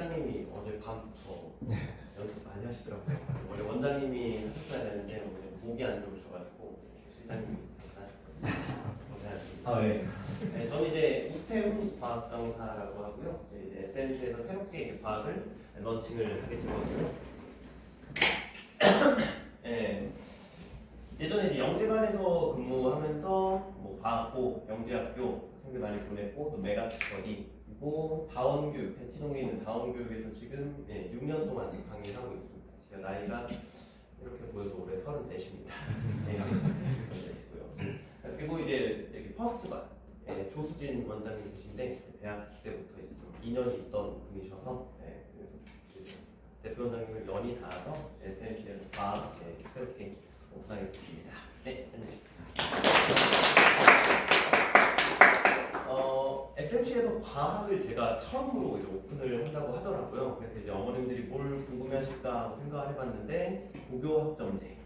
실장님이 어제 밤부터 연습 많이 하시더라고요. 원래 원장님이 하셨어야 되는데 오늘 목이 안 좋으셔가지고 실장님이 하셨거든요. 아, 네. 네, 저는 이제 우태훈 과학 강사라고 하고요. 이제 SNS에서 새롭게 과학을 런칭을 하게 됐거든요. 네, 예전에 이제 영재관에서 근무하면서 뭐 과학고, 영재학교 생들 많이 보냈고 또 메가스터디 그리고 다원교육, 대치동에 있는 다원교육에서 지금 6년 동안 강의하고 있습니다. 제가 나이가 이렇게 보여도 올해 34입니다. 네, 34시고요. 그리고 이제 여기 퍼스트반 조수진 원장님 계신데 대학 때부터 이제 좀 인연이 있던 분이셔서 대표 원장님을 연이 닿아서 SMC에서 과학 새롭게 오픈하게 됐습니다. 네, SMC에서 과학을 제가 처음으로 이제 오픈을 한다고 하더라고요. 그래서 이제 어머님들이 뭘 궁금해하실까 생각을 해봤는데 고교학점제,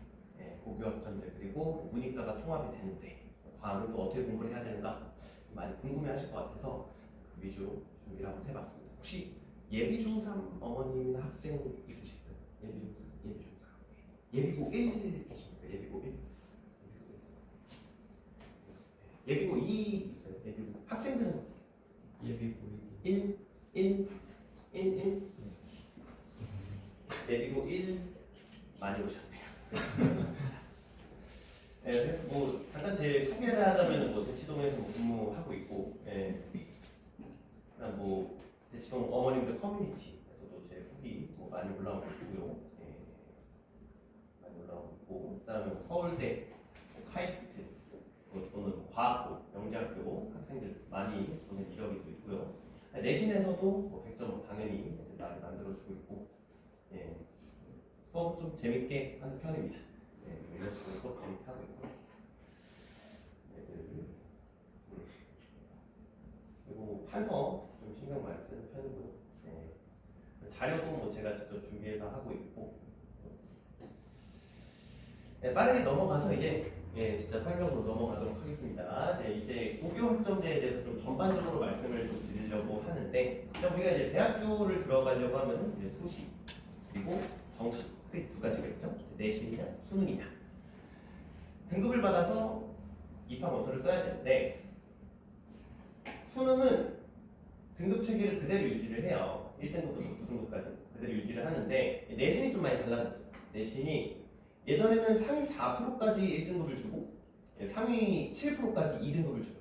고교학점제 그리고 문이과가 통합이 되는데 과학은 또 어떻게 공부를 해야 되는가 많이 궁금해하실 것 같아서 그 위주로 준비를 한번 해봤습니다. 혹시 예비 중3 어머님이나 학생 있으실까요? 예비고 1 계십니까? 예비고 1? 예비고 2 있어요? 예비고 학생들은 예비고 1 예비고 1 많이 오셨네요. 네, 그래서 뭐 잠깐 제 소개를 하자면 뭐 대치동에서 뭐 근무하고 있고, 그다음 뭐 대치동 어머님들 커뮤니티에서도 제 후기 뭐 많이 올라오고 있고요, 많이 올라오고 있고, 그다음에 뭐 서울대, 뭐 카이스트, 또는 과학고, 영재학교 학생들 많이 보는 이력이 있고요. 내신에서도 뭐 100점 당연히 많이 만들어주고 있고, 수업 좀 재밌게 하는 편입니다. 이런 식으로 수업 재밌게 하고 있고, 그리고 판서 좀 신경 많이 쓰는 편이고요. 자료도 뭐 제가 직접 준비해서 하고 있고, 빠르게 넘어가서 이제 진짜 설명으로 넘어가도록 하겠습니다. 이제 고교학점제에 대해서 좀 전반적으로 말씀을 좀 드리려고 하는데, 우리가 이제 대학교를 들어가려고 하면 이제 수시 그리고 정시 크게 두 가지가 있죠. 내신이냐 수능이냐. 등급을 받아서 입학 원서를 써야 되는데 수능은 등급 체계를 그대로 유지를 해요. 1등급부터 9등급까지 그대로 유지를 하는데 내신이 좀 많이 달라졌어요. 내신이 예전에는 상위 4%까지 1등급을 주고 상위 7%까지 2등급을 줘요.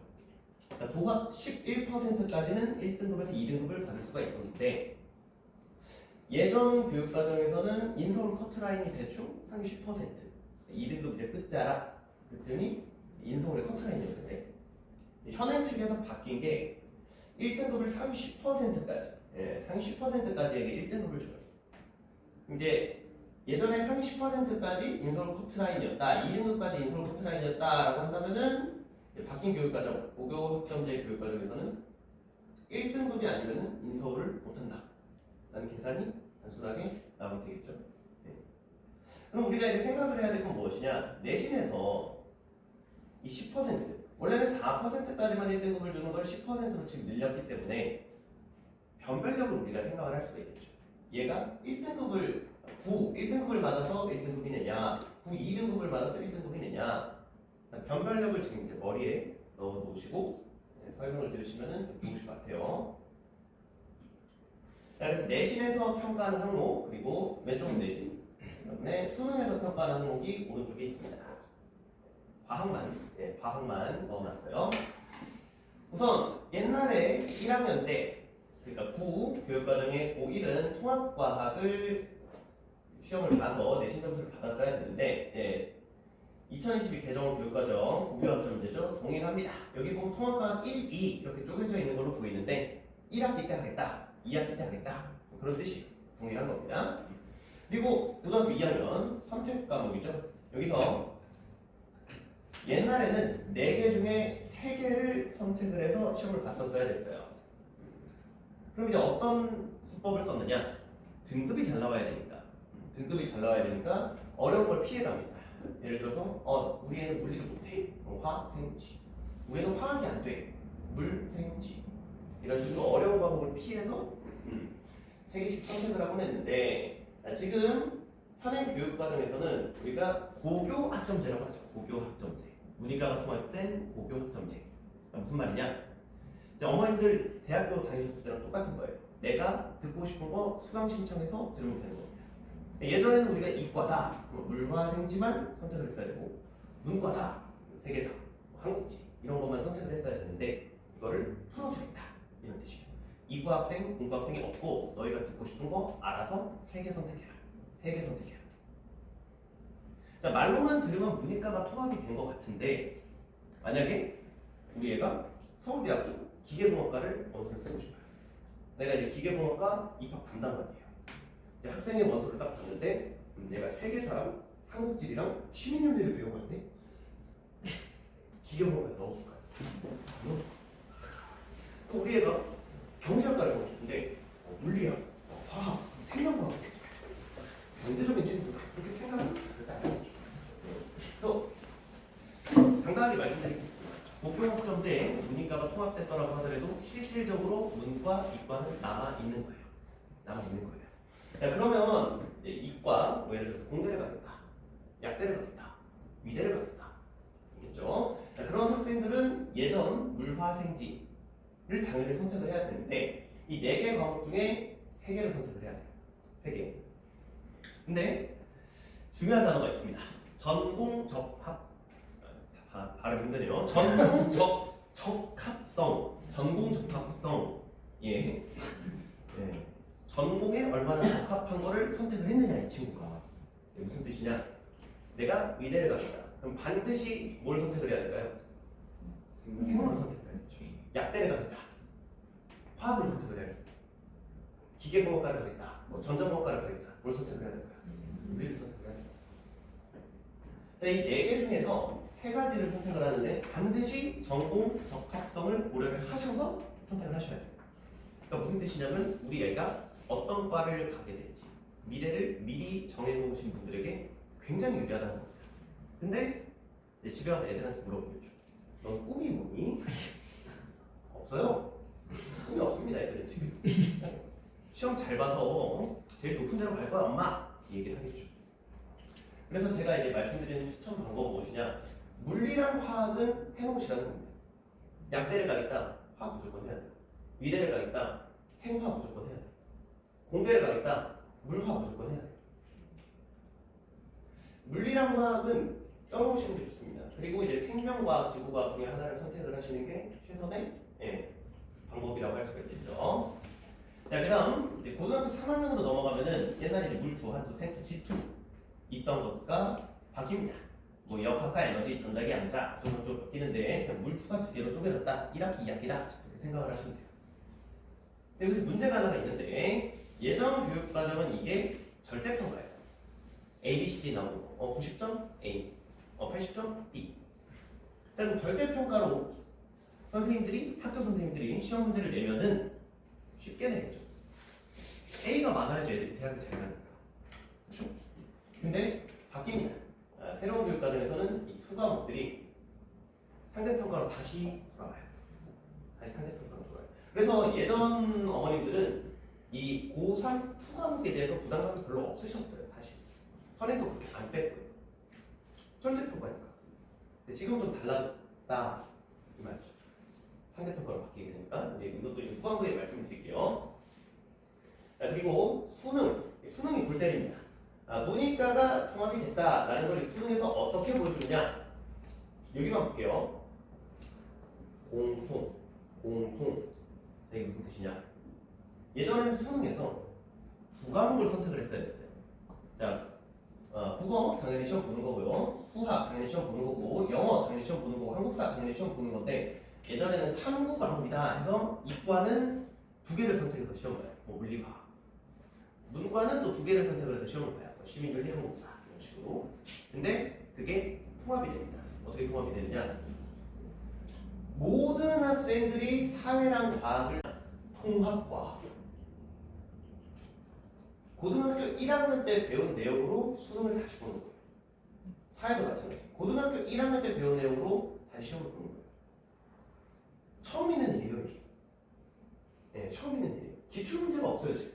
그러니까 도합 11%까지는 1등급에서 2등급을 받을 수가 있었는데 예전 교육과정에서는 인서울 커트라인이 대충 상위 10%, 2등급 이제 끝자락 그쯤이 인서울의 커트라인이었는데 현행 측에서 바뀐 게 1등급을 상위 10%까지, 상위 10%까지에게 1등급을 줘요. 이제 예전에 상위 10%까지 인서울 커트라인이었다, 2등급까지 인서울 커트라인이었다라고 한다면은 바뀐 교육과정, 고교학점제 교육과정에서는 1등급이 아니면은 인서울을 못한다. 라는 계산이 단순하게 나오면 되겠죠. 그럼 우리가 이제 생각을 해야 될 건 무엇이냐? 내신에서 이 10%, 원래는 4%까지만 1등급을 주는 걸 10%로 지금 늘렸기 때문에 변별력으로 우리가 생각을 할 수가 있겠죠. 얘가 1등급을 1등급을 받아서 1등급이느냐, 2등급을 받아서 1등급이느냐, 변별력을 지금 이제 머리에 넣어 놓으시고 설명을 들으시면 좋으실 것 같아요. 그래서 내신에서 평가하는 항목, 그리고 왼쪽은 내신, 그다음에 수능에서 평가하는 항목이 오른쪽에 있습니다. 과학만 넣어놨어요. 우선 옛날에 1학년 때, 그러니까 9 교육과정의 고1은 통합과학을 시험을 봐서 내신 점수를 받았어야 되는데 2022 개정 교육과정 고교학점제죠. 동일합니다. 여기 보면 통합과학 1, 2 이렇게 쪼개져 있는 걸로 보이는데 1학기 때 하겠다, 2학기 때 하겠다 그런 뜻이에요. 동일한 겁니다. 그리고 고등학교 2학년 선택 과목이죠. 여기서 옛날에는 4개 중에 3개를 선택을 해서 시험을 봤었어야 됐어요. 그럼 이제 어떤 수법을 썼느냐? 등급이 잘 나와야 되니까. 등급이 잘 나와야 되니까 어려운 걸 피해갑니다. 예를 들어서 우리 애는 물리를 못해. 화, 생, 지. 우리 애는 화학이 안 돼. 물, 생, 지. 이런 식으로 어려운 과목을 피해서 3개씩 선택을 하곤 했는데 지금 현행 교육 과정에서는 우리가 고교 학점제라고 하죠. 고교 학점제. 문이과가 통합된 고교 학점제. 무슨 말이냐? 이제 어머님들 대학교 다니셨을 때랑 똑같은 거예요. 내가 듣고 싶은 거 수강 신청해서 들으면 되는 겁니다. 예전에는 우리가 이과다, 물화생지만 선택을 했어야 되고 문과다, 세계사, 한국지 이런 것만 선택을 했어야 되는데 이거를 풀어주겠다 이런 뜻이에요. 이과 학생, 문과 학생이 없고 너희가 듣고 싶은 거 알아서 3개 선택해라. 3개 선택해라. 자, 말로만 들으면 문이과가 통합이 된 것 같은데 만약에 우리 애가 서울대학교 기계공학과를 원서를 쓰고 싶어요. 내가 이제 기계공학과 입학 담당관이에요. 이제 학생의 원서를 딱 봤는데 내가 세계사랑 한국지리랑 시민윤리를 배워봤네. 기계공학과에 넣어줄 거야. 넣어줄 거야. 그 우리 애가 경제학과를 가고 싶은데 물리학, 화학, 생명과학 경제적인 친구가 그렇게 생각을 그래서 당당하게 말씀드릴게요. 고교학점제에 문이과가 통합됐더라고 하더라도 실질적으로 문과, 이과는 남아 있는 거예요. 남아 있는 거예요. 자, 그러면 이제 이과, 뭐 예를 들어서 공대를 가겠다, 약대를 가겠다, 미대를 가겠다, 있겠죠? 자, 그런 학생들은 예전 물화생지를 당연히 선택을 해야 되는데 이 4개 과목 중에 3개를 선택을 해야 돼요. 3개. 근데 중요한 단어가 있습니다. 전공 적합 발음 힘드네요. 전공 적합성. 전공 적합성. 예. 예. 전공에 얼마나 적합한 거를 선택을 했느냐 이 친구가. 무슨 뜻이냐? 내가 의대를 가겠다. 그럼 반드시 뭘 선택을 해야 될까요? 생물을 선택해야죠. 약대를 가겠다. 화학을 선택을 해야죠. 기계공학과를 가겠다. 뭐 전자공학과를 가겠다. 뭘 선택을 해야 될까요? 의대를 선택을 해야 돼요. 자, 이 4개 중에서 3가지를 선택을 하는데 반드시 전공 적합성을 고려를 하셔서 선택을 하셔야 돼요. 그러니까 무슨 뜻이냐면 우리 애가 어떤 과를 가게 될지 미래를 미리 정해놓으신 분들에게 굉장히 유리하다는 겁니다. 근데 이제 집에 와서 애들한테 물어보겠죠. 넌 꿈이 뭐니? 없어요. 꿈이 없습니다. 애들은 지금. 시험 잘 봐서 제일 높은 데로 갈 거야 엄마. 이 얘기를 하겠죠. 그래서 제가 이제 말씀드리는 추천 방법은 무엇이냐? 물리랑 화학은 해놓으시라는 겁니다. 약대를 가겠다, 화학 무조건 해야 돼요. 위대를 가겠다, 생화 무조건 해야 돼요. 공대를 가겠다, 물화 무조건 해야 돼요. 물리랑 화학은 껴놓으시는 게 좋습니다. 그리고 이제 생명과학, 지구과학 중에 하나를 선택을 하시는 게 최선의 방법이라고 할 수가 있겠죠. 자, 그다음 이제 고등학교 3학년으로 넘어가면은 옛날에 이제 물투, 한투, 생투, 지투 있던 것과 바뀝니다. 뭐 역학과 에너지, 전자기, 양자 좀 바뀌는데 그냥 물투가 2개로 쪼개졌다. 1학기, 2학기다 이렇게 생각을 하시면 돼요. 근데 여기서 문제가 하나가 있는데 예전 교육과정은 이게 절대평가예요. A, B, C, D 나오는 거. 90점 A, 80점 B. 일단 절대평가로 선생님들이 학교 선생님들이 시험 문제를 내면은 쉽게 내겠죠. A가 많아야지 애들이 대학을 잘 가니까. 그렇죠? 근데 바뀝니다. 새로운 교육 과정에서는 이 2과목들이 상대평가로 다시 돌아와요. 다시 상대평가로 돌아와요. 그래서 예전 어머님들은 이 고3 2과목에 대해서 부담감이 별로 없으셨어요. 사실 선행도 그렇게 안 뺐고요. 절대평가니까. 근데 지금 좀 달라졌다 이 말이죠. 상대평가로 바뀌게 되니까 이제 이것도 후반부에 말씀드릴게요. 자, 그리고 수능이 골 때립니다. 문이과가 통합이 됐다라는 걸 수능에서 어떻게 보여주느냐? 여기만 볼게요. 공통. 이게 무슨 뜻이냐? 예전에는 수능에서 2과목을 선택을 했어야 됐어요. 자, 국어 당연히 시험 보는 거고요. 수학 당연히 시험 보는 거고, 영어 당연히 시험 보는 거고, 한국사 당연히 시험 보는 건데 예전에는 탐구 과목이다 해서 이과는 2개를 선택해서 시험을 봐요. 뭐 물리과학. 문과는 또 2개를 선택을 해서 시험을 봐요. 시민윤리, 한국사 이런 식으로. 근데 그게 통합이 됩니다. 어떻게 통합이 되느냐? 모든 학생들이 사회랑 과학을 통합과학. 고등학교 1학년 때 배운 내용으로 수능을 다시 보는 거예요. 사회도 마찬가지. 고등학교 1학년 때 배운 내용으로 다시 시험을 보는 거예요. 처음 있는 일이에요, 이게. 네, 처음 있는 일이에요. 기출 문제가 없어요, 지금.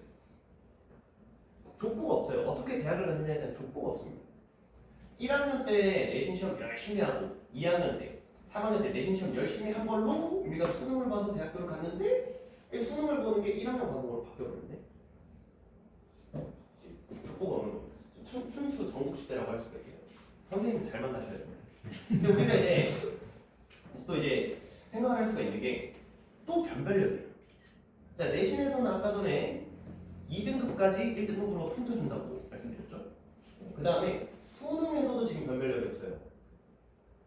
족보가 없어요. 어떻게 대학을 갔느냐에 대한 족보가 없습니다. 1학년 때 내신 시험 열심히 하고 2학년 때, 3학년 때 내신 시험 열심히 한 걸로 우리가 수능을 봐서 대학교를 갔는데 이 수능을 보는 게 1학년 과목으로 바뀌어버렸네. 족보가 없는 겁니다. 순수 전국 시대라고 할 수가 있어요. 선생님 잘 만나셔야 돼요. 근데 우리가 이제 또 이제 생각을 할 수가 있는 게 또 변별력이에요. 자, 내신에서는 아까 전에 2등급까지 1등급으로 품쳐준다고 말씀드렸죠. 그 다음에 수능에서도 지금 변별력이 없어요.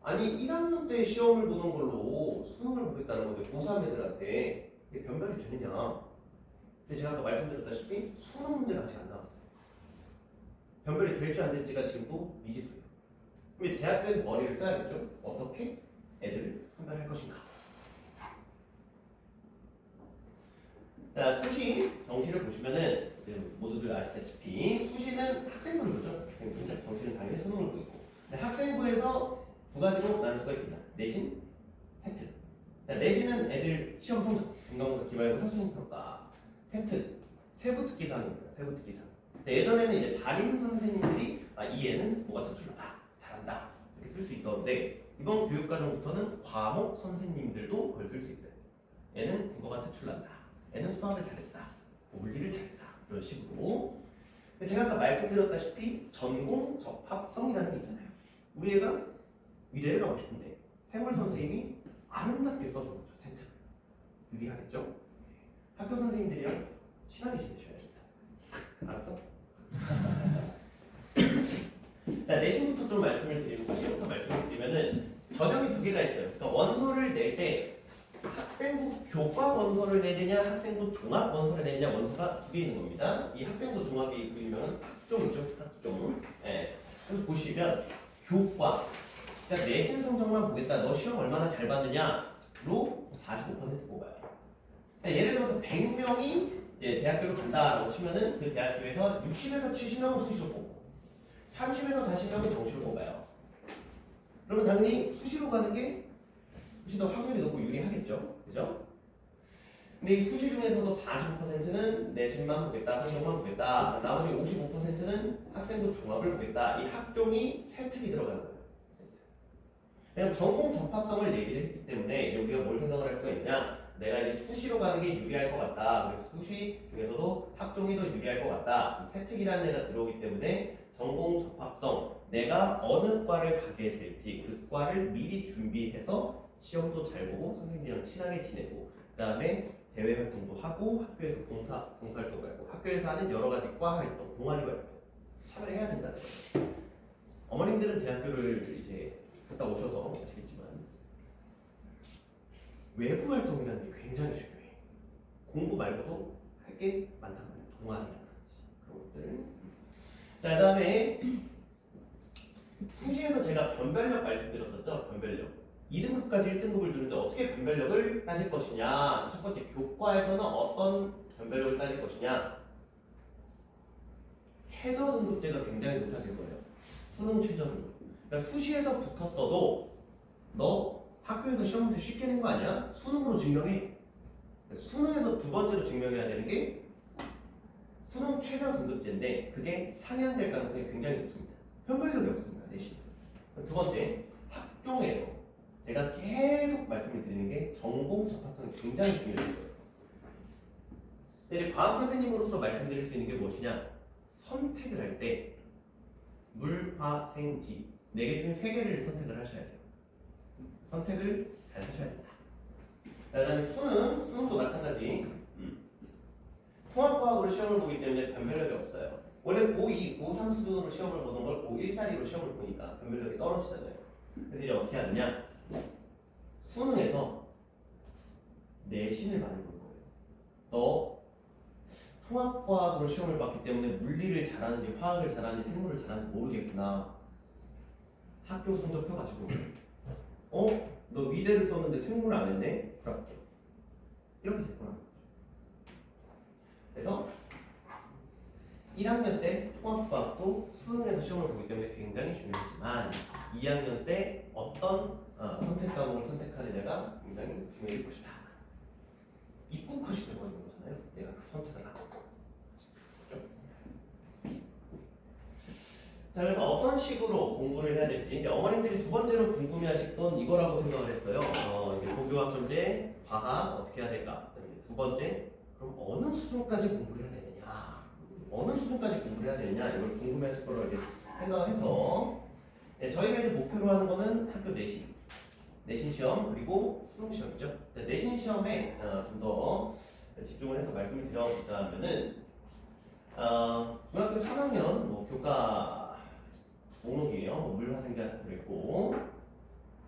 아니 1학년 때 시험을 보는 걸로 수능을 보겠다는 건데 고3 애들한테 이게 변별이 되느냐. 근데 제가 아까 말씀드렸다시피 수능 문제가 아직 안 나왔어요. 변별이 될지 안 될지가 지금도 미지수예요. 그럼 대학교에서 머리를 써야겠죠. 어떻게 애들을 선별할 것인가. 자, 수시 정시를 보시면은 모두들 아시다시피 수시는 학생부를 보죠. 학생부. 정시는 당연히 수능을 보고 있고. 학생부에서 두 가지로 나눌 수가 있습니다. 내신, 세특. 자, 내신은 애들 시험 성적, 중간고사, 기말고사, 수능평가. 세특, 세부 특기사항입니다. 세부 특기사항. 예전에는 이제 담임 선생님들이 이 애는 뭐가 특출나다, 잘한다 이렇게 쓸 수 있었는데 이번 교육과정부터는 과목 선생님들도 그걸 쓸 수 있어요. 얘는 국어가 특출난다. 얘는 수학을 잘했다, 물리를 잘했다 이런 식으로. 근데 제가 아까 말씀드렸다시피 전공 적합성이라는 게 있잖아요. 우리 애가 미대를 가고 싶은데 생물 선생님이 아름답게 써준 거죠. 세특 유리하겠죠. 학교 선생님들이랑 친하게 지내셔야 된다. 알았어? 자, 내신부터 좀 말씀을 드리고 수시부터 말씀을 드리면은 저점이 두 개가 있어요. 그러니까 원서를 낼 때 학생부 교과 원서를 내느냐 학생부 종합 원서를 내느냐 원서가 두 개 있는 겁니다. 이 학생부 종합이 그 유명한 학종이죠. 학종. 예. 그래서 보시면 교과 그러니까 내신 성적만 보겠다. 너 시험 얼마나 잘 봤느냐로 45% 뽑아요. 그러니까 예를 들어서 100명이 이제 대학교를 간다라고 치면은 그 대학교에서 60에서 70명은 수시로 뽑고 30에서 40명은 정시로 뽑아요. 그러면 당연히 수시로 가는 게 수시 더 확률이 높고 유리하겠죠. 그죠? 근데 이 수시 중에서도 45%는 내신만 보겠다, 성적만 보겠다, 나머지 55%는 학생부 종합을 보겠다. 이 학종이 세특이 들어가는 거예요. 그냥 전공 적합성을 얘기를 했기 때문에 이제 우리가 뭘 생각을 할 수가 있냐? 내가 이제 수시로 가는 게 유리할 것 같다. 그래서 수시 중에서도 학종이 더 유리할 것 같다. 세특이라는 애가 들어오기 때문에 전공 적합성, 내가 어느 과를 가게 될지 그 과를 미리 준비해서 시험도 잘 보고 선생님이랑 친하게 지내고 그 다음에 대외 활동도 하고 학교에서 봉사활동도 하고 학교에서 하는 여러 가지 과 활동, 동아리 활동 참여해야 된다는 거예요. 어머님들은 대학교를 이제 갔다 오셔서 아시겠지만 외부 활동이라는 게 굉장히 중요해. 공부 말고도 할 게 많단 말이에요. 동아리라든지 그런 것들. 자, 그 다음에 수시에서 제가 변별력 말씀드렸었죠. 변별력. 2등급까지 1등급을 주는데 어떻게 변별력을 따질 것이냐. 첫 번째, 교과에서는 어떤 변별력을 따질 것이냐. 최저 등급제가 굉장히 높아질 거예요. 수능 최저 등급. 그러니까 수시에서 붙었어도 너 학교에서 시험 문제 쉽게 낸 거 아니야? 수능으로 증명해. 수능에서 두 번째로 증명해야 되는 게 수능 최저 등급제인데 그게 상향될 가능성이 굉장히 높습니다. 변별력이 없습니다. 내신. 두 번째, 학종에서 제가 계속 말씀을 드리는 게 전공 적합성이 굉장히 중요해요. 이제 과학 선생님으로서 말씀드릴 수 있는 게 무엇이냐? 선택을 할 때 물, 화, 생, 지 4개 중에 3개를 선택을 하셔야 돼요. 선택을 잘 하셔야 된다. 그 다음에 수능도 마찬가지. 통합과학으로 시험을 보기 때문에 변별력이 없어요. 원래 고2, 고3 수준으로 시험을 보는 걸 고1짜리로 시험을 보니까 변별력이 떨어지잖아요. 그래서 이제 어떻게 하느냐? 수능에서 내신을 많이 볼 거예요. 너 통합과학으로 시험을 봤기 때문에 물리를 잘하는지 화학을 잘하는지 생물을 잘하는지 모르겠구나. 학교 성적표 가지고 너 미대를 썼는데 생물을 안 했네? 불합격. 이렇게 될 거라는 거죠. 그래서 1학년 때 통합과학도 수능에서 시험을 보기 때문에 굉장히 중요하지만 2학년 때 어떤 선택 과목을 선택하느냐가 굉장히 중요할 것이다. 입국컷이 되는 거잖아요. 내가 그 선택을 하고. 그렇죠? 자, 그래서 어떤 식으로 공부를 해야 될지 이제 어머님들이 두 번째로 궁금해하셨던 이거라고 생각을 했어요. 이제 고교학 전제, 과학 어떻게 해야 될까? 그다음에 두 번째, 그럼 어느 수준까지 공부를 해야 되느냐? 어느 수준까지 공부를 해야 되느냐? 이걸 궁금해하실 거라고 이제 생각을 해서 네, 저희가 이제 목표로 하는 거는 학교 내신 시험 그리고 수능 시험이죠. 네, 내신 시험에 좀 더 집중을 해서 말씀을 드려보자면은 중학교 3학년 뭐 교과 목록이에요. 뭐 물화생자 들어있고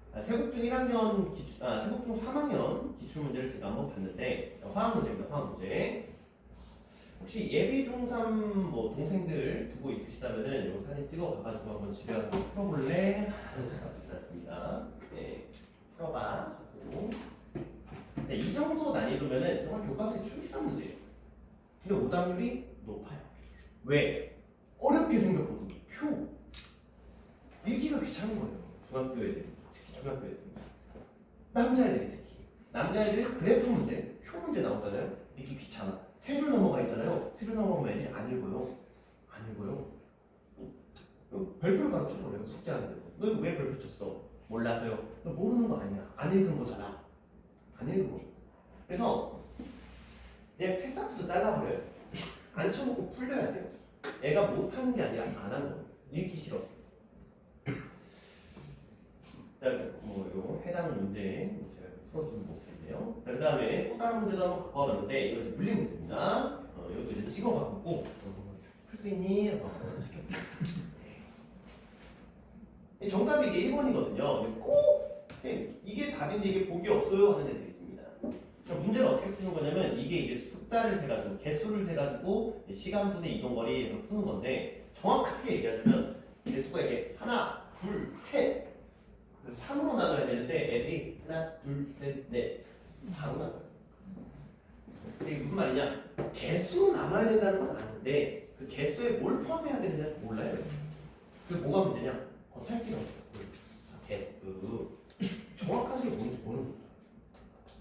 세국중 1학년 세국중 3학년 기출 문제를 제가 한번 봤는데 화학 문제입니다. 화학 문제. 혹시 예비 중3 뭐 동생들 두고 있으시다면은 요 사진 찍어 가가지고 한번 집에 가서 풀어볼래? 나쁘지 않습니다. 네, 풀어봐. 하고. 네, 이 정도 난이도면은 정말 교과서에 충실한 문제예요. 근데 오답률이 높아요. 왜? 어렵게 생겼거든요. 표. 읽기가 귀찮은 거예요. 중학교 애들, 특히 중학교 애들. 남자애들이 특히. 남자애들이 그래프 문제, 표 문제 나오잖아요. 읽기 귀찮아. 세 줄 넘어가 있잖아요. 세 줄 넘어가면 애들이 안 읽어요. 안 읽어요. 별표를 가르쳐버려요. 숙제하는데. 너 이거 왜 별표 쳤어? 몰라서요. 너 모르는 거 아니야. 안 읽은 거잖아. 안 읽은 거. 그래서 그냥 새싹부터 잘라버려요. 안 쳐보고 풀려야 돼요. 애가 못하는 게 아니라 안 하는 거예요. 읽기 싫어서. 자, 뭐 요 해당 문제 제가 풀어주는 모습인데요. 자, 그 다음에 또 다른 문제도 한번 갖고 와봤는데 이거 이제 물리 문제입니다. 이것도 이제 찍어갖고 풀 수 있니? 한번 시켜보세요. 정답이 이게 1번이거든요. 꼭 선생님 이게 답인데 이게 복이 없어요 하는 애들이 있습니다. 그럼 문제를 어떻게 푸는 거냐면 이게 이제 숫자를 세가지고 개수를 세가지고 시간분의 이동거리에서 푸는 건데 정확하게 얘기하자면 개수가 이게 하나, 둘, 셋 3으로 나눠야 되는데 애들이 하나, 둘, 셋, 넷 4로 나눠요. 이게 무슨 말이냐? 개수로 나눠야 된다는 건 아는데 그 개수에 뭘 포함해야 되는지 몰라요. 그게 뭐가 문제냐? 겉핥기가 없어요. 개수 정확한 게 뭔지 모르는 거죠.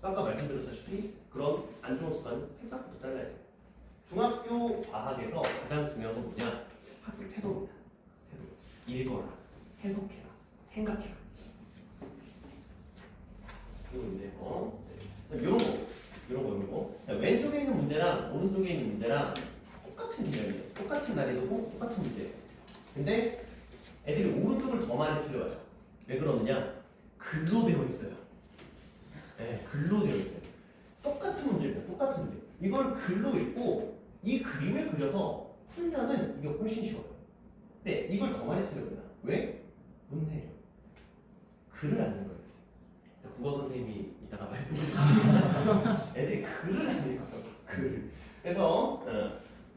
아까 말씀드렸다시피 그런 안 좋은 습관은 새싹부터 잘라야 돼요. 중학교 과학에서 가장 중요한 건 뭐냐? 학습 태도입니다. 태도. 읽어라, 해석해라, 생각해라. 이거인데요. 이런 거. 왼쪽에 있는 문제랑 오른쪽에 있는 문제랑 똑같은 개념이에요. 똑같은 난이도고 똑같은 문제예요. 근데 애들이 오른쪽을 더 많이 틀려와요. 왜 그러느냐? 글로 되어 있어요. 네, 글로 되어 있어요. 똑같은 문제입니다. 똑같은 문제. 이걸 글로 읽고 이 그림을 그려서 풀면은 이게 훨씬 쉬워요. 근데 이걸 더 많이 틀려옵니다. 왜? 못 내려. 글을 안 읽어요. 국어 선생님이 이따가 말씀드리겠습니다. 애들이 글을 안 읽어요. 글을. 그래서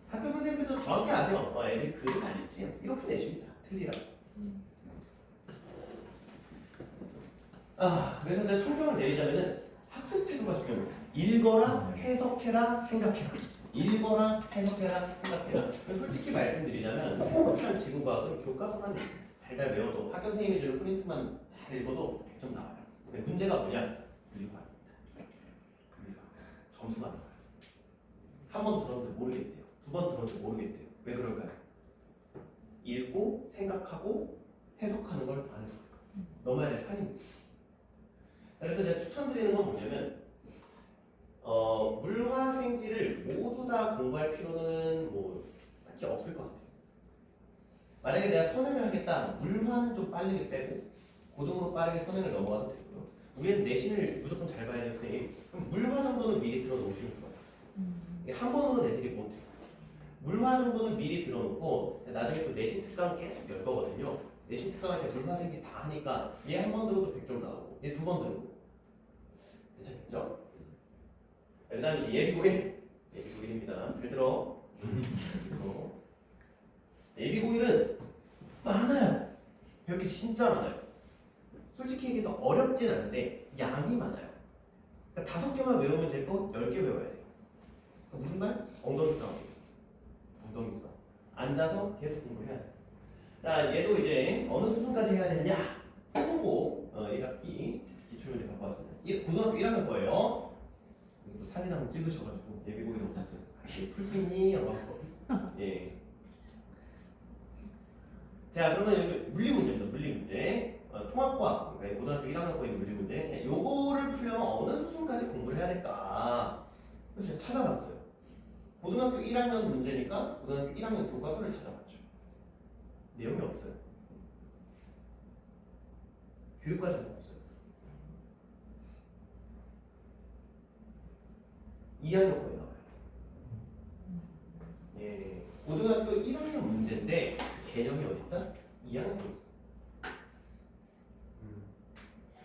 학교 선생님들도 정확히 아세요. 애들이 글을 안 읽지. 이렇게 내십니다. 틀리라고. 그래서 이제 총평을 내리자면은 학습 태도가 중요합니다. 읽어라, 해석해라, 생각해라. 읽어라, 해석해라, 생각해라. 솔직히 말씀드리자면 한국이랑 지구과학은 교과서만 달달 외워도 학교 선생님이 주는 프린트만 잘 읽어도 100점 나와요. 근데 문제가 뭐냐? 물리과학입니다. 물리과학. 점수가 나와요. 한 번 들었는데 모르겠대요. 두 번 들었는데 모르겠대요. 왜 그럴까요? 읽고 생각하고 해석하는 걸 안 해서 넘어야 될 산입니다. 그래서 제가 추천드리는 건 뭐냐면 물화생지를 모두 다 공부할 필요는 뭐 딱히 없을 것 같아요. 만약에 내가 선행을 하겠다, 물화는 좀 빠르게 빼고 고등으로 빠르게 선행을 넘어가도 되고요. 우리는 내신을 무조건 잘 봐야 돼요, 선생님. 그럼 물화 정도는 미리 들어놓으시면 좋아요. 이게 한 번으로는 애들이 못해요. 물화 정도는 미리 들어놓고 나중에 또 내신 특강 계속 열 거거든요. 내신 특강할 때 물화생지 다 하니까 얘 한 번 들어도 100점 나오고 얘 두 번 들어도 괜찮겠죠? 그 다음에 예비고일입니다. 잘 들어. 예비고일은 많아요. 배울 게 진짜 많아요. 솔직히 얘기해서 어렵진 않은데 양이 많아요. 그러니까 5개만 외우면 될 거 10개 외워야 돼요. 그러니까 무슨 말? 엉덩이 싸움. 엉덩이 싸움. 앉아서 계속 공부를 해야 돼요. 자, 얘도 이제 어느 수준까지 해야 되느냐? 소공고 1학기 기출문제 갖고 왔습니다. 이 고등학교 1학년 거예요. 또 사진 한번 찍으셔가지고 예비고일로 풀 수 있니? 라고 예. 자, 그러면 여기 물리 문제입니다. 물리 문제. 통합과학, 그러니까 고등학교 1학년 거의 물리 문제. 요거를 풀려면 어느 수준까지 공부를 해야 될까? 그래서 제가 찾아봤어요. 고등학교 1학년 문제니까 고등학교 1학년 교과서를 찾아봤죠. 내용이 없어요. 교육과정이 없어요. 2학년 거에 나와요. 예, 고등학교 1학년 문제인데 그 개념이 어딨다? 2학년에 있어.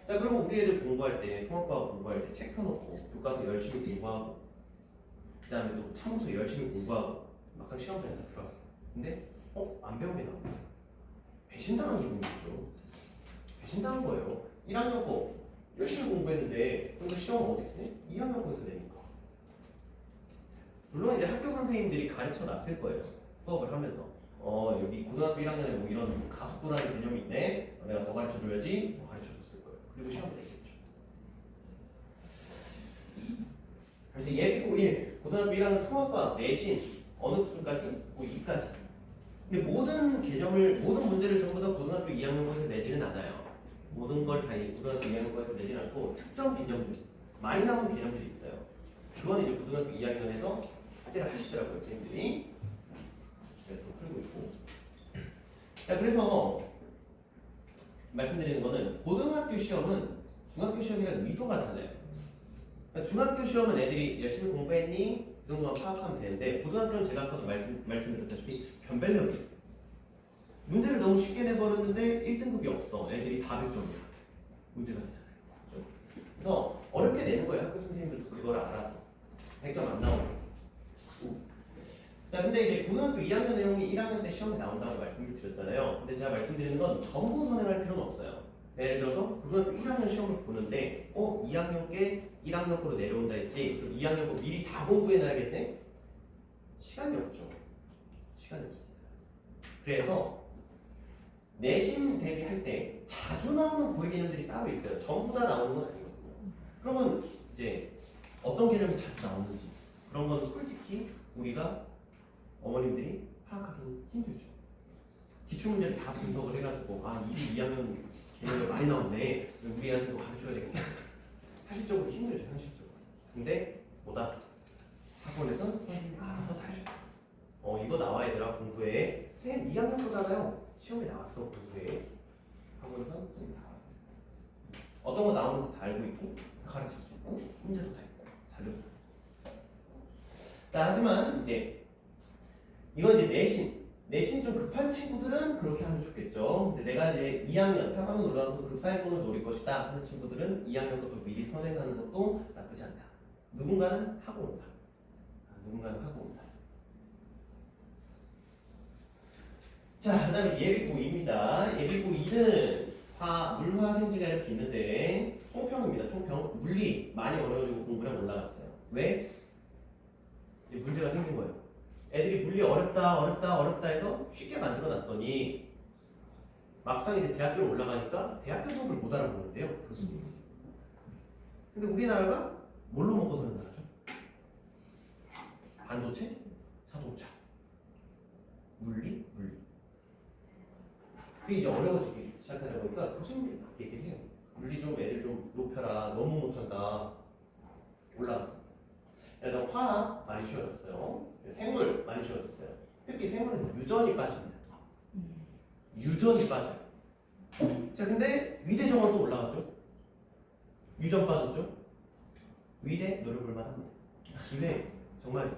자, 그러면 우리 애들 공부할 때, 통합과학 공부할 때 책 펴놓고 교과서 열심히 공부하고 그 다음에 또 참고서 열심히 공부하고 막상 시험장에 다 들어왔어. 근데 안 배운 게 나온다. 배신당한 기분이죠. 배신당한 거예요. 1학년 거 열심히 공부했는데 그래서 시험은 어디서 내? 2학년 거에서 내니까. 물론 이제 학교 선생님들이 가르쳐 놨을 거예요. 수업을 하면서 여기 고등학교 1학년에 뭐 이런 가속도라는 개념이 있네. 내가 더 가르쳐 줘야지. 더 가르쳐 줬을 거예요. 그리고 시험을 내겠죠. 그래서 예비고 1 고등학교 1학년 통합과학 내신 어느 수준까지? 고2까지. 근데 모든 개념을 모든 문제를 전부 다 고등학교 2학년 거에서 내지는 않아요. 모든 걸 다 고등학교 2학년 거에서 내지는 않고 특정 개념들 많이 나오는 개념들이 있어요. 그건 이제 고등학교 2학년에서 숙제를 하시더라고요, 선생님들이. 제가 또 풀고 있고. 자, 그래서 말씀드리는 거는 고등학교 시험은 중학교 시험이랑 의도가 달라요. 그러니까 중학교 시험은 애들이 열심히 공부했니? 그 정도만 파악하면 되는데 고등학교는 제가 아까도 말씀드렸다시피 변별력이에요. 문제를 너무 쉽게 내버렸는데 1등급이 없어. 애들이 다 100점이야. 문제가 되잖아요. 그렇죠? 그래서 어렵게 내는 거예요. 학교 선생님들도 그걸 알아서. 100점 안 나오고. 자, 근데 이제 고등학교 2학년 내용이 1학년 때 시험에 나온다고 말씀을 드렸잖아요. 근데 제가 말씀드리는 건 전부 선행할 필요는 없어요. 예를 들어서 고등학교 1학년 시험을 보는데 2학년 게 1학년 거로 내려온다 했지. 그럼 2학년 거 미리 다 공부해 놔야겠네? 시간이 없죠. 시간이 없습니다. 그래서 내신 대비할 때 자주 나오는 고유 개념들이 따로 있어요. 전부 다 나오는 건 아니거든요. 그러면 이제 어떤 개념이 자주 나오는지 그런 건 솔직히 우리가 어머님들이 파악하기 힘들죠. 기출문제를 다 분석을 해가지고 1, 2학년 개념이 많이 나오네. 우리 애한테도 가르쳐야 되겠다. 현실적으로 힘들죠. 현실적으로. 근데 뭐다? 학원에서 선생님이 알아서 다 해줘요. 이거 나와 얘들아 공부해. 선생님 2학년 거잖아요. 시험에 나왔어 공부해. 학원에서 선생님이 다 알아서 해줘요. 어떤 거 나오는지 다 알고 있고 가르칠 수 있고 문제도 다 있고 자료도. 자, 하지만 이제 이건 이제 내신 좀 급한 친구들은 그렇게 하면 좋겠죠. 근데 내가 이제 2학년, 3학년 올라와서도 극사위권을 노릴 것이다 하는 친구들은 2학년 것도 미리 선행하는 것도 나쁘지 않다. 누군가는 하고 온다. 누군가는 하고 온다. 자, 그 다음에 예비고 2입니다. 예비고 2는 물화생지가 이렇게 있는데 총평입니다. 총평. 물리 많이 어려워지고 공부량 올라갔어요. 왜? 문제가 생긴 거예요. 애들이 물리 어렵다 해서 쉽게 만들어 놨더니 막상 이제 대학교로 올라가니까 대학교 수업을 못 알아보는데요, 교수님이. 근데 우리나라가 뭘로 먹고 사는 나라죠? 반도체, 자동차, 물리. 그게 이제 어려워지기 시작하다 보니까 교수님들이 막 얘기를 해요. 물리 좀 애들 좀 높여라. 너무 못한다. 올라갔습니다. 그래서 화학 많이 쉬워졌어요. 생물 많이 쉬워졌어요. 특히 생물은 유전이 빠집니다. 유전이 빠져요. 자, 근데 위대 정원도 올라갔죠? 유전 빠졌죠? 위대 노려볼 만합니다. 기회 정말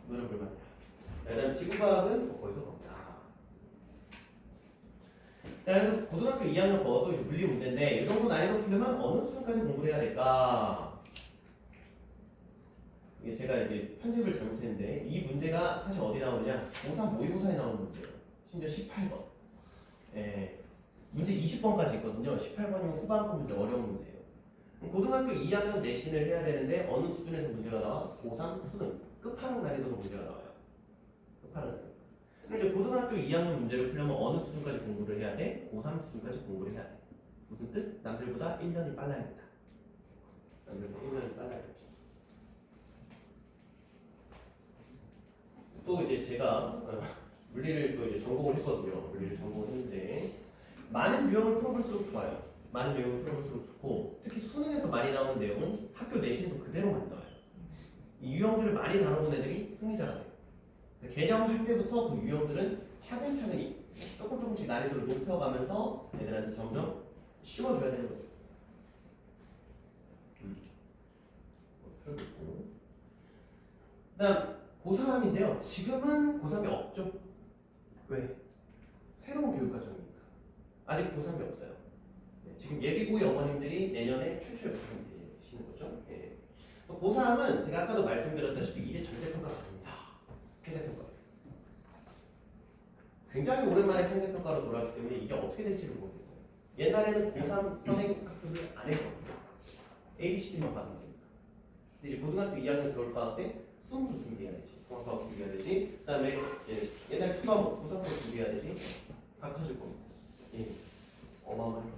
노려볼 만해요. 그다음 지구과학은 거기서 봅니다. 그래서 고등학교 2학년 거도 물리 문제인데 이 정도 난이도 풀려면 어느 수준까지 공부를 해야 될까? 이게 제가 이제 편집을 잘못했는데 이 문제가 사실 어디 나오느냐? 고3 모의고사에 나오는 문제예요. 심지어 18번. 예, 문제 20번까지 있거든요. 18번이면 후반부 문제, 어려운 문제예요. 고등학교 2학년 내신을 해야 되는데 어느 수준에서 문제가 나와? 고3 수능 끝판왕 난이도로 문제가 나와요. 끝판왕 난이도. 그럼 이제 고등학교 2학년 문제를 풀려면 어느 수준까지 공부를 해야 돼? 고3 수준까지 공부를 해야 돼. 무슨 뜻? 남들보다 1년이 빨라야겠다. 남들보다 1년이 빨라야겠다. 또 이제 제가 물리를 또 이제 전공을 했거든요. 물리를 전공을 했는데 많은 유형을 풀어볼수록 좋아요. 많은 유형을 풀어볼수록 좋고 특히 수능에서 많이 나오는 내용은 학교 내신도 그대로 많이 나와요. 이 유형들을 많이 다뤄본 애들이 승리자가 돼요. 개념할 때부터 그 유형들은 차근차근히 조금씩 난이도를 높여가면서 애들한테 점점 씌워줘야 되는 거죠. 그다음 고3인데요. 지금은 고3이 없죠. 왜? 새로운 교육과정이니까. 아직 고3이 없어요. 네, 지금 예비고의 어머님들이 내년에 최초의 고3이 되시는 거죠. 예. 고3은 제가 아까도 말씀드렸다시피 이제 절대평가가 아닙니다. 생각평가. 굉장히 오랜만에 생각평가로 돌아왔기 때문에 이게 어떻게 될지를 모르겠어요. 옛날에는 고3 선행 학습을 안 했거든요. ABCD만 받으면 됩니다. 근데 이제 고등학교 2학년 겨울방학 때 수능도 준비해야지, 통합과학 준비해야지, 그 다음에 옛날 투과목 고사과목 준비해야지, 다 터질 겁니다. 예. 어마어마한 거죠.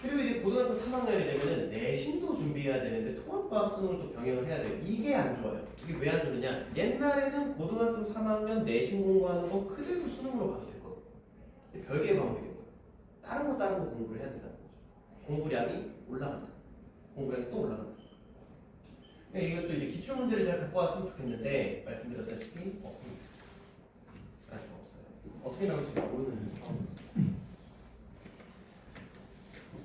그리고 이제 고등학교 3학년이 되면은 내신도 준비해야 되는데 통합과학 수능을 또 병행을 해야 돼요. 이게 안 좋아요. 이게 왜 안 좋느냐? 옛날에는 고등학교 3학년 내신 공부하는 거 그대로 수능으로 봐도 됐거든요. 근데 별개의 과목이 된 거예요. 다른 거 공부를 해야 된다는 거죠. 공부량이 올라간다. 공부량이 또 올라간다. 네, 이것도 이제 기출 문제를 잘 갖고 왔으면 좋겠는데 말씀드렸다시피 없습니다. 아직 없어요. 어떻게 나올지 모르는 거죠.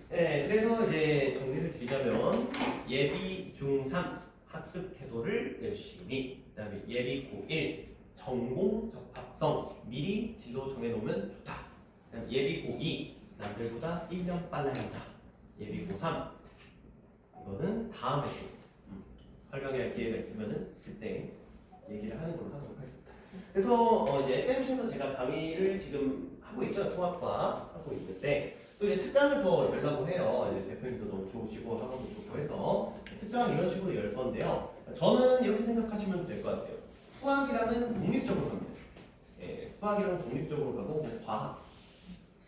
네, 그래서 이제 정리를 드리자면 예비 중3 학습 태도를 열심히, 그다음에 예비 고1 전공 적합성 미리 진로 정해놓으면 좋다. 그다음 예비 고2 남들보다 1년 빨라야 한다. 예비 고3 이거는 다음에 설명할 기회가 있으면은 그때 얘기를 하는 걸로 하도록 하겠습니다. 그래서 이제 SMC에서 제가 강의를 지금 하고 있어요. 통합과 하고 있는데 또 이제 특강을 더 열라고 해요. 이제 대표님도 너무 좋으시고 학원도 좋고 해서 특강 이런 식으로 열 건데요. 저는 이렇게 생각하시면 될 것 같아요. 수학이랑은 독립적으로 갑니다. 예, 수학이랑 독립적으로 가고 그냥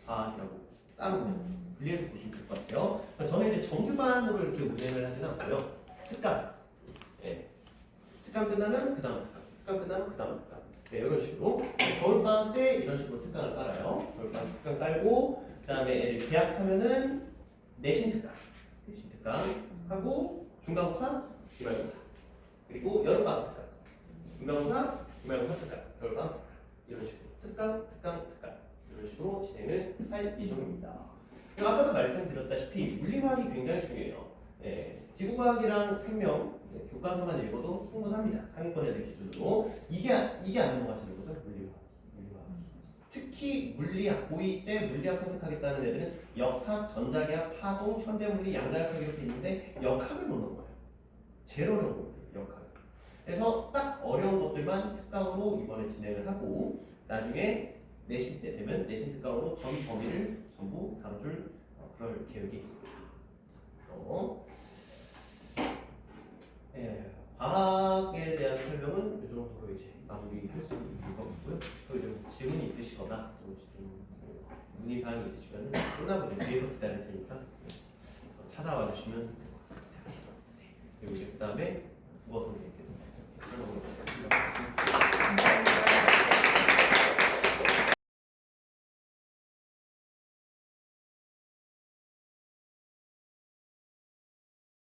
과학이라고 따로 그냥 분리해서 보시면 될 것 같아요. 저는 이제 정규반으로 이렇게 운행을 하지는 않고요. 특강. 예. 특강 끝나면 그 다음 특강. 특강 끝나면 그 다음 특강. 네, 이런 식으로. 겨울방학 때 이런 식으로 특강을 깔아요. 겨울방학 특강 깔고, 그 다음에 애를 계약하면은 내신 특강. 내신 특강 하고, 중간고사, 기말고사. 그리고 여름방학 특강. 중간고사, 기말고사 특강. 겨울방학 특강. 이런 식으로. 특강. 이런 식으로 진행을 할 예정입니다. 그리고 아까도 말씀드렸다시피 물리화학이 굉장히 중요해요. 예, 지구과학이랑 생명 네, 교과서만 읽어도 충분합니다. 상위권 애들 기준으로 이게 안 넘어가시는 거죠. 물리화학. 특히 물리학 고2 때 물리학 선택하겠다는 애들은 역학, 전자계학, 파동, 현대물리, 양자역학 이렇게 있는데 역학을 못 넘어요. 제일 어려운 거예요. 역학. 그래서 딱 어려운 것들만 특강으로 이번에 진행을 하고 나중에 내신 때 되면 내신 특강으로 전 범위를 전부 다뤄줄 그럴 계획이 있습니다. 예, 과학에 대한 설명은 이 정도로 이제 마무리할 수 있는 것 같고요. 또 이제 질문이 있으시거나 또 문의 사항이 있으시면 끝나고 뒤에서 기다릴 테니까 찾아와 주시면 될 것 같습니다. 그리고 이제 그 다음에